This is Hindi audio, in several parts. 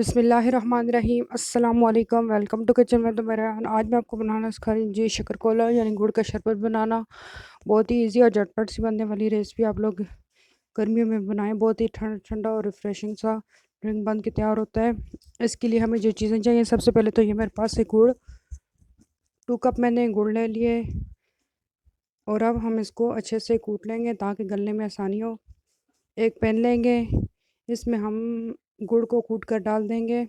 बिस्मिल्लाहिर्रहमानिर्रहीम अस्सलाम वालेकुम। वेलकम टू किचन में। तो मेरा आज मैं आपको बनाना सिखा रही हूँ जी शक्करकोला यानी गुड़ का शरबत बनाना। बहुत ही इजी और झटपट सी बनने वाली रेसिपी आप लोग गर्मियों में बनाएं। बहुत ही ठंडा ठंडा और रिफ्रेशिंग सा ड्रिंक बन के तैयार होता है। इसके लिए हमें जो चीज़ें चाहिए, सबसे पहले तो ये मेरे पास है गुड़। 2 कप मैंने गुड़ ले लिए और अब हम इसको अच्छे से कूट लेंगे ताकि गलने में आसानी हो। एक पैन लेंगे, इसमें हम गुड़ को कूट कर डाल देंगे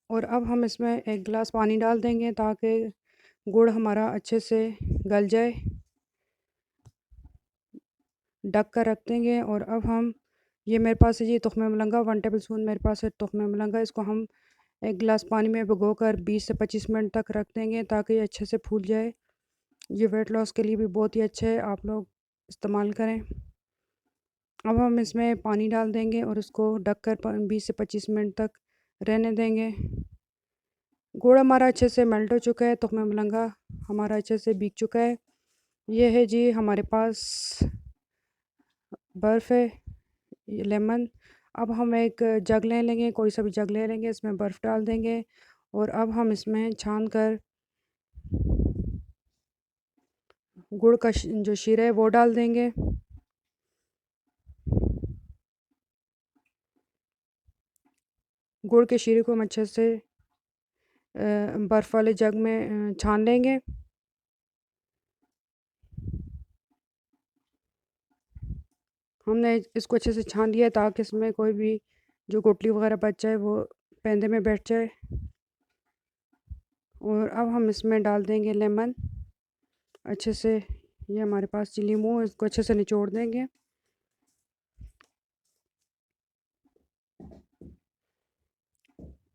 और अब हम इसमें 1 गिलास पानी डाल देंगे ताकि गुड़ हमारा अच्छे से गल जाए। ढक कर रख देंगे और अब हम ये मेरे पास है जी तुख्मे मलंगा, 1 टेबल स्पून मेरे पास है तुख्मे मलंगा। इसको हम 1 गिलास पानी में भिगोकर 20 से 25 मिनट तक रख देंगे ताकि ये अच्छे से फूल जाए। ये वेट लॉस के लिए भी बहुत ही अच्छा है, आप लोग इस्तेमाल करें। अब हम इसमें पानी डाल देंगे और इसको ढक कर 20 से 25 मिनट तक रहने देंगे। गुड़ हमारा अच्छे से मेल्ट हो चुका है, तुख्मे मलंगा हमारा अच्छे से भीग चुका है। ये है जी हमारे पास बर्फ़ है, ये लेमन। अब हम एक जग ले लेंगे, कोई सा भी जग ले लेंगे, इसमें बर्फ़ डाल देंगे और अब हम इसमें छान कर गुड़ का जो शीरा है वो डाल देंगे। गुड़ के शीरे को हम अच्छे से बर्फ़ वाले जग में छान लेंगे। हमने इसको अच्छे से छान लिया ताकि इसमें कोई भी जो गुठली वगैरह बच जाए वो पेंदे में बैठ जाए। और अब हम इसमें डाल देंगे लेमन अच्छे से। ये हमारे पास चिली लीमू, इसको अच्छे से निचोड़ देंगे।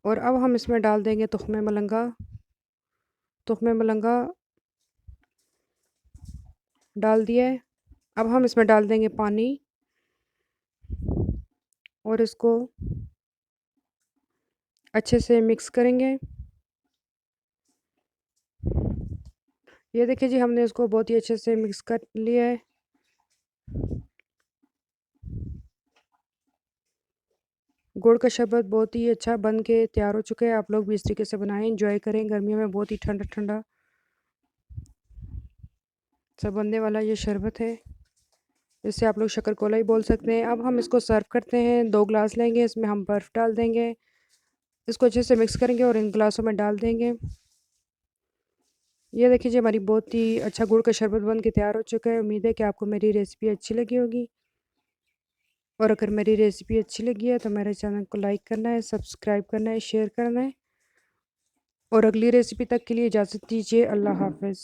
और अब हम इसमें डाल देंगे तुख्मे मलंगा। तुख्मे मलंगा डाल दिए। अब हम इसमें डाल देंगे पानी और इसको अच्छे से मिक्स करेंगे। ये देखिए जी हमने इसको बहुत ही अच्छे से मिक्स कर लिया है। गुड़ का शरबत बहुत ही अच्छा बन के तैयार हो चुका है। आप लोग भी इस तरीके से बनाएं, एंजॉय करें। गर्मियों में बहुत ही ठंडा ठंडा सब बनने वाला ये शरबत है, इससे आप लोग शक्करकोला ही बोल सकते हैं। अब हम इसको सर्व करते हैं। 2 गिलास लेंगे, इसमें हम बर्फ़ डाल देंगे, इसको अच्छे से मिक्स करेंगे और इन गिलासों में डाल देंगे। ये देखिए जी हमारी बहुत ही अच्छा गुड़ का शरबत बन के तैयार हो चुका है। उम्मीद है कि आपको मेरी रेसिपी अच्छी लगी होगी और अगर मेरी रेसिपी अच्छी लगी है तो मेरे चैनल को लाइक करना है, सब्सक्राइब करना है, शेयर करना है और अगली रेसिपी तक के लिए इजाज़त दीजिए। अल्लाह हाफ़िज़।